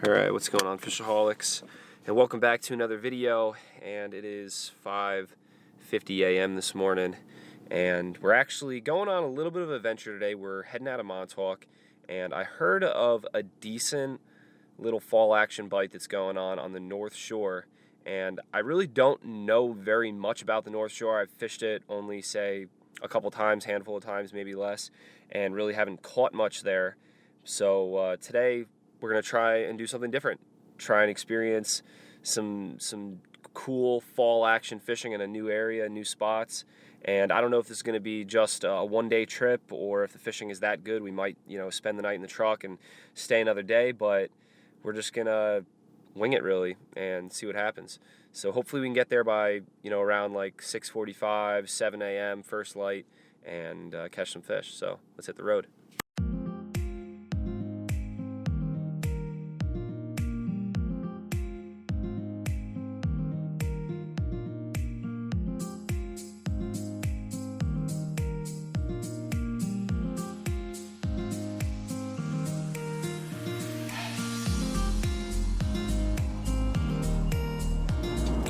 Alright, what's going on, Fishaholics? And welcome back to another video. And it is 5:50 a.m. this morning. And we're actually going on a little bit of an adventure today. We're heading out of Montauk. And I heard of a decent little fall action bite that's going on the North Shore. And I really don't know very much about the North Shore. I've fished it only, say, a couple times, handful of times, maybe less. And really haven't caught much there. So today, we're going to try and do something different. Try and experience some cool fall action fishing in a new area, new spots. And I don't know if this is going to be just a one-day trip or if the fishing is that good. We might, spend the night in the truck and stay another day, but we're just going to wing it really and see what happens. So hopefully we can get there by, around like 6:45, 7 a.m. first light and catch some fish. So let's hit the road.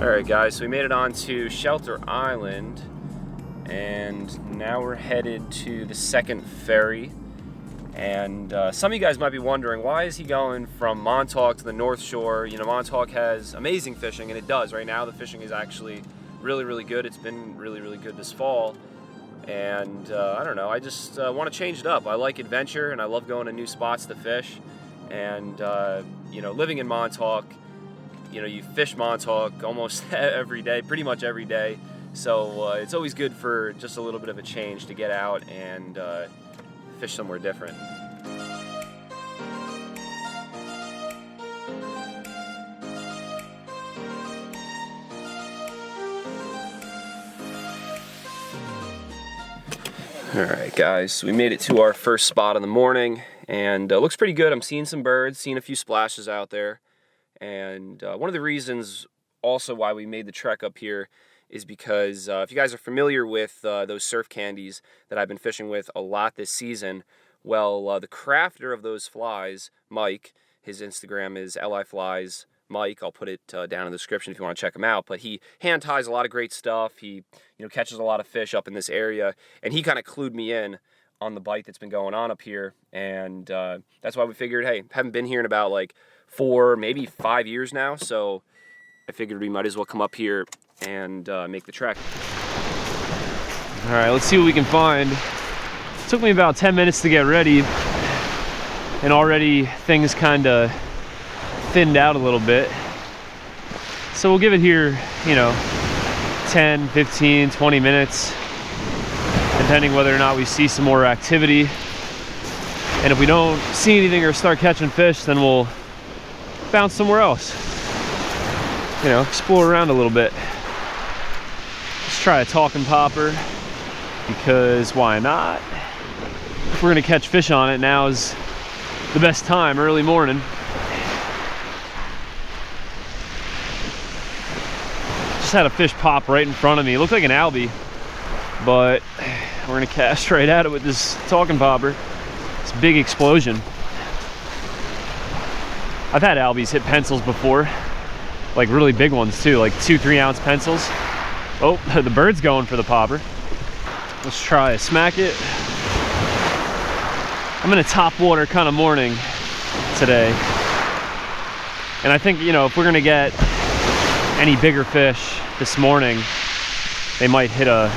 Alright guys, so we made it on to Shelter Island and now we're headed to the second ferry. And some of you guys might be wondering, why is he going from Montauk to the North Shore? Montauk has amazing fishing, and it does. Right now the fishing is actually really, really good. It's been really, really good this fall. And I don't know, I just want to change it up. I like adventure and I love going to new spots to fish. And living in Montauk, you fish Montauk almost every day, pretty much every day. So it's always good for just a little bit of a change to get out and fish somewhere different. Alright guys, so we made it to our first spot in the morning and it looks pretty good. I'm seeing some birds, seeing a few splashes out there. And one of the reasons also why we made the trek up here is because if you guys are familiar with those surf candies that I've been fishing with a lot this season, well, the crafter of those flies, Mike, his Instagram is liflies Mike. I'll put it down in the description if you want to check him out. But he hand ties a lot of great stuff. He catches a lot of fish up in this area, and he kind of clued me in on the bite that's been going on up here. And that's why we figured, hey, haven't been here in about like 4, maybe 5 years now, so I figured we might as well come up here and make the trek. All right, let's see what we can find. It took me about 10 minutes to get ready, and already things kind of thinned out a little bit. So we'll give it here, 10, 15, 20 minutes, depending whether or not we see some more activity. And if we don't see anything or start catching fish, then we'll bounce somewhere else. Explore around a little bit. Let's try a talking popper, because why not? If we're gonna catch fish on it, now is the best time, early morning. Just had a fish pop right in front of me. It looked like an albie, but we're gonna cast right at it with this talking popper. It's a big explosion. I've had albies hit pencils before, like really big ones too, like 2-3 ounce pencils. Oh, the bird's going for the popper. Let's try smack it. I'm in a top water kind of morning today. And I think, if we're gonna get any bigger fish this morning, they might hit a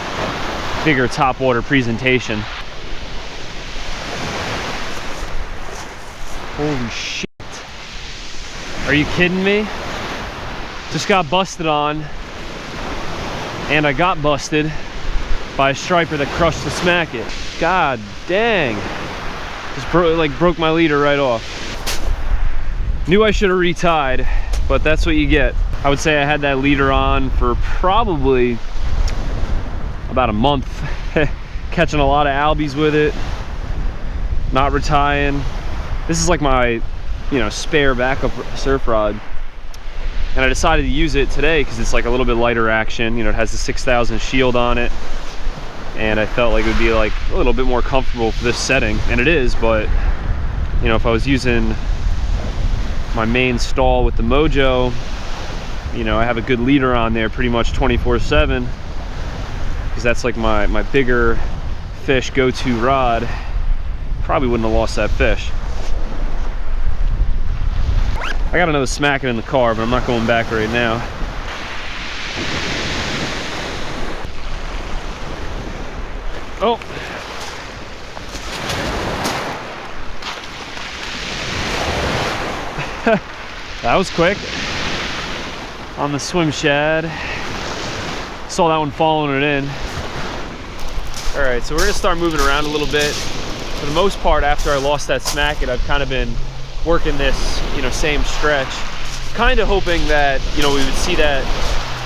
bigger top water presentation. Holy shit. Are you kidding me? Just got busted on, and I got busted by a striper that crushed the smack it. God dang. Just broke my leader right off. Knew I should have retied, but that's what you get. I would say I had that leader on for probably about a month, catching a lot of albies with it, not retying. This is like my spare backup surf rod, and I decided to use it today because it's like a little bit lighter action. It has the 6000 shield on it, and I felt like it would be like a little bit more comfortable for this setting, and it is. But if I was using my main stall with the Mojo, you know, I have a good leader on there pretty much 24/7, because that's like my bigger fish go-to rod. Probably wouldn't have lost that fish. I got another smacking in the car, but I'm not going back right now. Oh. That was quick. On the swim shad. Saw that one following it in. All right, so we're gonna start moving around a little bit. For the most part, after I lost that smacket, I've kind of been working this, you know, same stretch. Kind of hoping that, you know, we would see that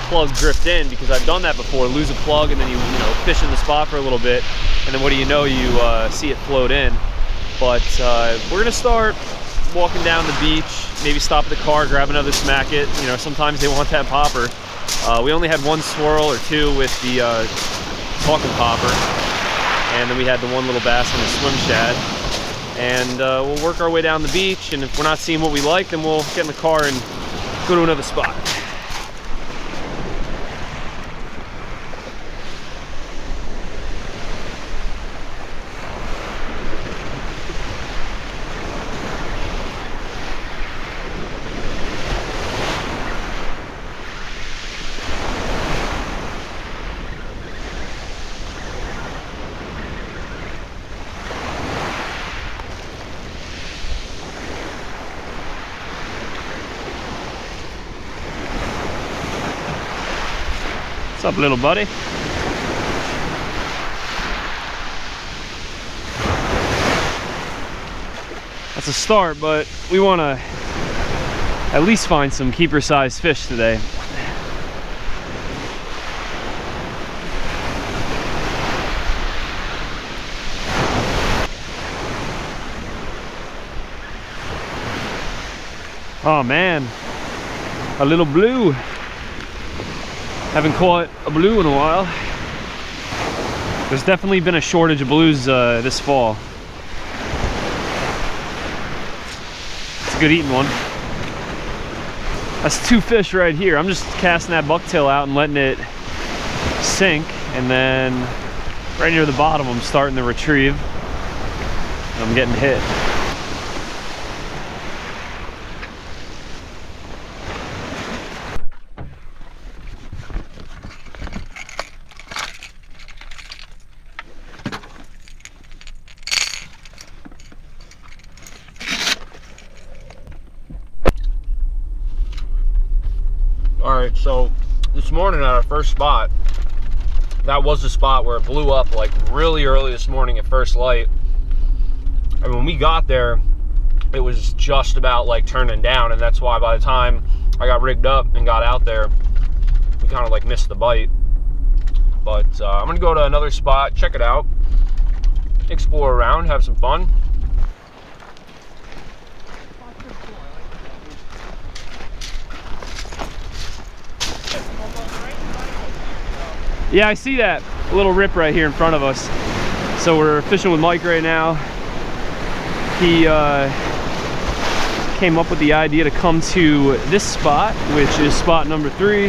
plug drift in, because I've done that before, lose a plug and then you know, fish in the spot for a little bit, and then what do you know, you see it float in. But we're gonna start walking down the beach, maybe stop at the car, grab another smacket. You know, sometimes they want that popper. We only had one swirl or two with the talking popper, and then we had the one little bass on the swim shad. And we'll work our way down the beach, and if we're not seeing what we like, then we'll get in the car and go to another spot. What's up, little buddy? That's a start, but we want to at least find some keeper-sized fish today. Oh man, a little blue. Haven't caught a blue in a while. There's definitely been a shortage of blues this fall. It's a good eating one. That's two fish right here. I'm just casting that bucktail out and letting it sink, and then right near the bottom I'm starting to retrieve, and I'm getting hit. All right, so this morning at our first spot, that was the spot where it blew up like really early this morning at first light. And when we got there, it was just about like turning down, and that's why by the time I got rigged up and got out there, we kind of like missed the bite. But I'm gonna go to another spot, check it out, explore around, have some fun. Yeah, I see that little rip right here in front of us. So we're fishing with Mike right now. He came up with the idea to come to this spot, which is spot number 3.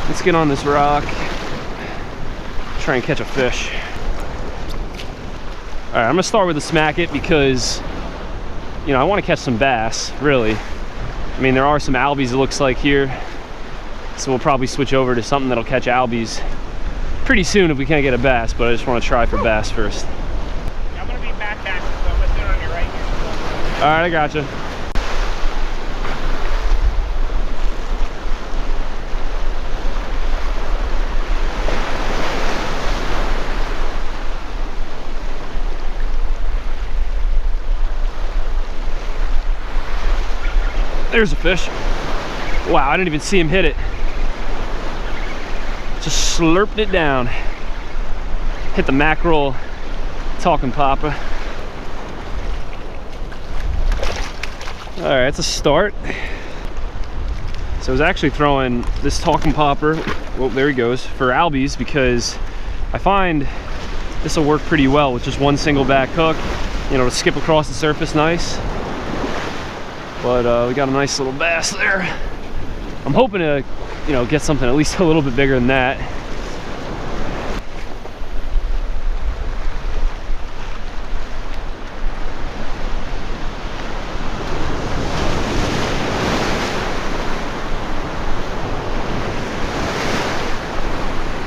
Let's get on this rock, try and catch a fish. All right, I'm gonna start with the smacket because, you know, I want to catch some bass, really. I mean, there are some albies, it looks like, here. So we'll probably switch over to something that'll catch albies pretty soon if we can't get a bass, but I just want to try for bass first. I'm going to be backpacking, so I'm going to sit on your right here. All right, I gotcha. There's a fish. Wow, I didn't even see him hit it. Just slurped it down. Hit the mackerel talking popper. All right, that's a start. So I was actually throwing this talking popper, well, there he goes, for albies, because I find this will work pretty well with just one single back hook, you know, to skip across the surface nice. But we got a nice little bass there. I'm hoping to, you know, get something at least a little bit bigger than that.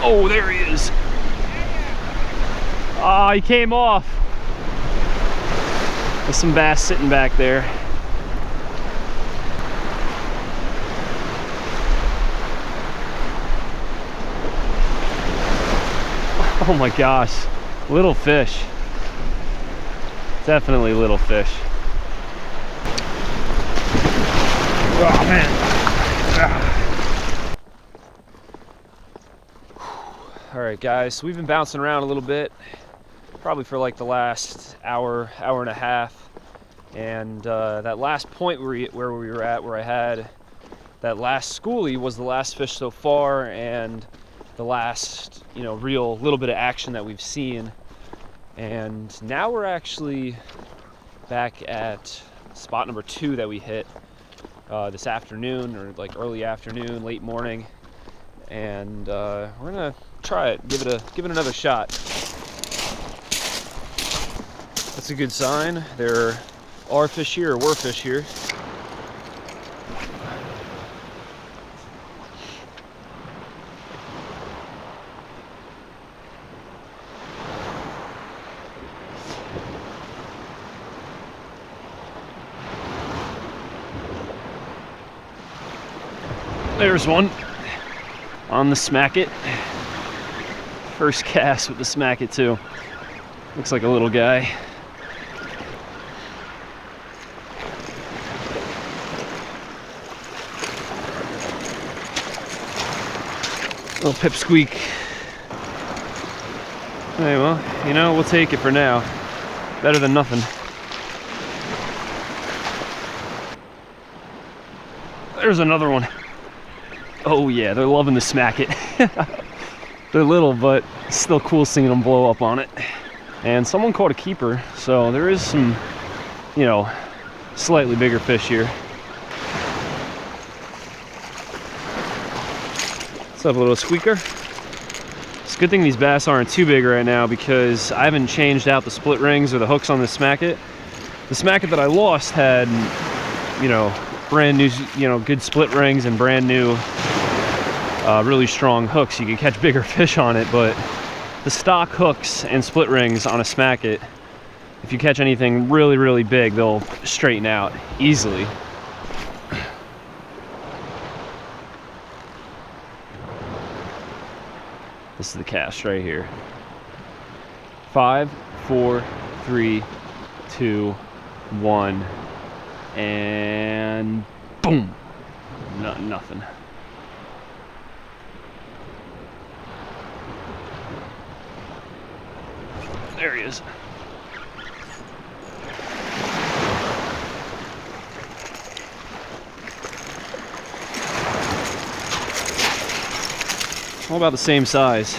Oh, there he is. Ah, he came off. There's some bass sitting back there. Oh my gosh, little fish. Definitely little fish. Oh man. All right guys, so we've been bouncing around a little bit, probably for like the last hour, hour and a half. And that last point where we were at, where I had that last schoolie, was the last fish so far, and the last, you know, real little bit of action that we've seen. And now we're actually back at spot number 2 that we hit this afternoon, or like early afternoon, late morning. And we're gonna try it, give it another shot. That's a good sign. There are fish here, or were fish here. There's one on the Smack It. First cast with the Smack It too. Looks like a little guy. Little pipsqueak. Hey, well, you know, we'll take it for now. Better than nothing. There's another one. Oh yeah, they're loving the Smack It. They're little, but it's still cool seeing them blow up on it. And someone caught a keeper, so there is some, you know, slightly bigger fish here. What's up, little squeaker? It's a good thing these bass aren't too big right now, because I haven't changed out the split rings or the hooks on the Smack It. The Smack It that I lost had, you know, brand new, you know, good split rings and brand new, really strong hooks. You can catch bigger fish on it, but the stock hooks and split rings on a Smack It, if you catch anything really, really big, they'll straighten out easily. This is the cast right here. 5, 4, 3, 2, 1, and boom! Nothing. There he is. All about the same size,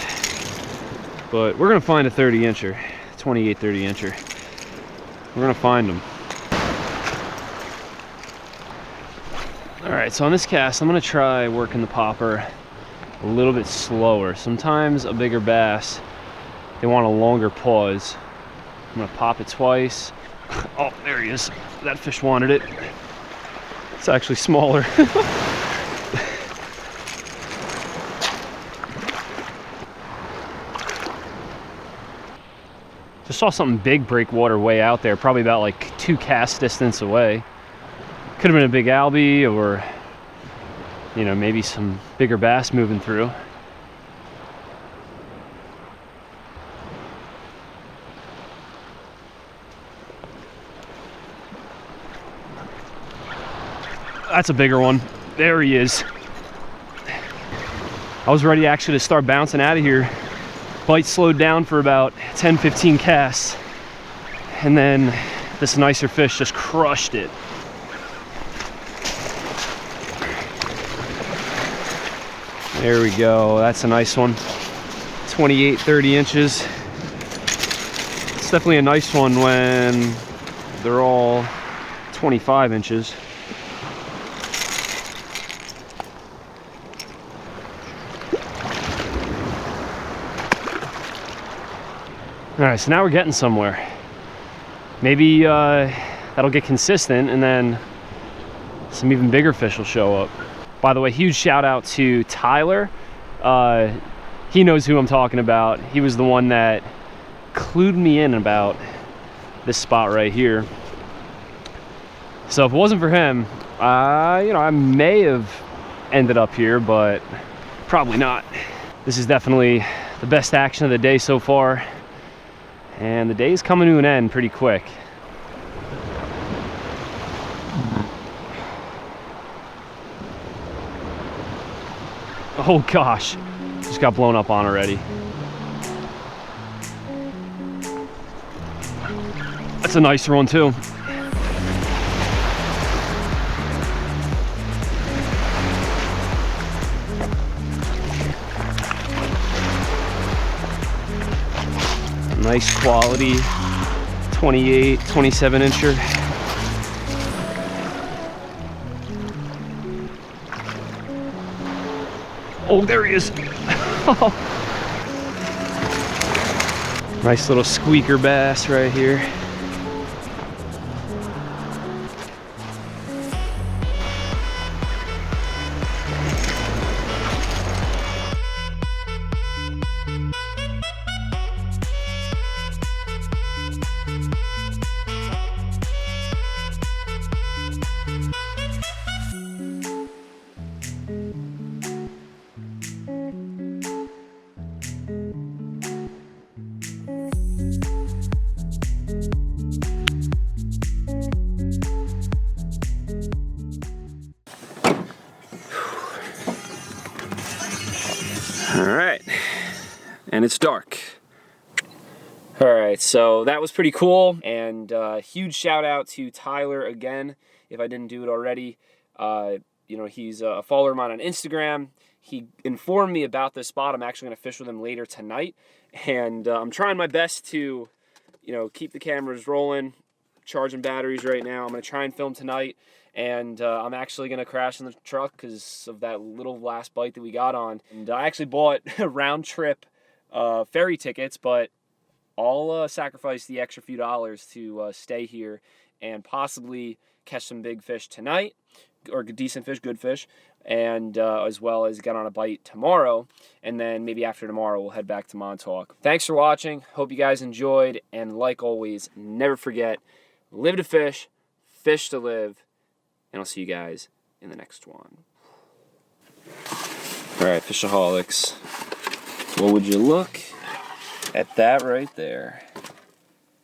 but we're gonna find a 30-incher, 28 30-incher. We're gonna find them. All right, so on this cast, I'm gonna try working the popper a little bit slower. Sometimes a bigger bass, they want a longer pause. I'm gonna pop it twice. Oh, there he is. That fish wanted it. It's actually smaller. Just saw something big break water way out there, probably about like 2 cast distance away. Could have been a big albie, or, you know, maybe some bigger bass moving through. That's a bigger one. There he is. I was ready actually to start bouncing out of here. Bite slowed down for about 10-15 casts, and then this nicer fish just crushed it. There we go. That's a nice one. 28 30 inches. It's definitely a nice one when they're all 25 inches. All right, so now we're getting somewhere. Maybe that'll get consistent, and then some even bigger fish will show up. By the way, huge shout out to Tyler. He knows who I'm talking about. He was the one that clued me in about this spot right here. So if it wasn't for him, you know, I may have ended up here, but probably not. This is definitely the best action of the day so far, and the day is coming to an end pretty quick. Oh gosh, just got blown up on already. That's a nicer one too. Nice quality 28, 27 incher. Oh, there he is. Nice little squeaker bass right here. All right, and it's dark. All right, so that was pretty cool, and huge shout out to Tyler again, if I didn't do it already. You know, he's a follower of mine on Instagram. He informed me about this spot. I'm actually going to fish with him later tonight, and I'm trying my best to, you know, keep the cameras rolling, charging batteries right now. I'm going to try and film tonight, and I'm actually going to crash in the truck because of that little last bite that we got on. And I actually bought round trip ferry tickets, but I'll sacrifice the extra few dollars to stay here and possibly catch some big fish tonight, or decent fish, good fish, and as well as get on a bite tomorrow, and then maybe after tomorrow we'll head back to Montauk. Thanks for watching. Hope you guys enjoyed, and like always, never forget, live to fish, fish to live, and I'll see you guys in the next one. All right, FishAholics, what would you look at that right there?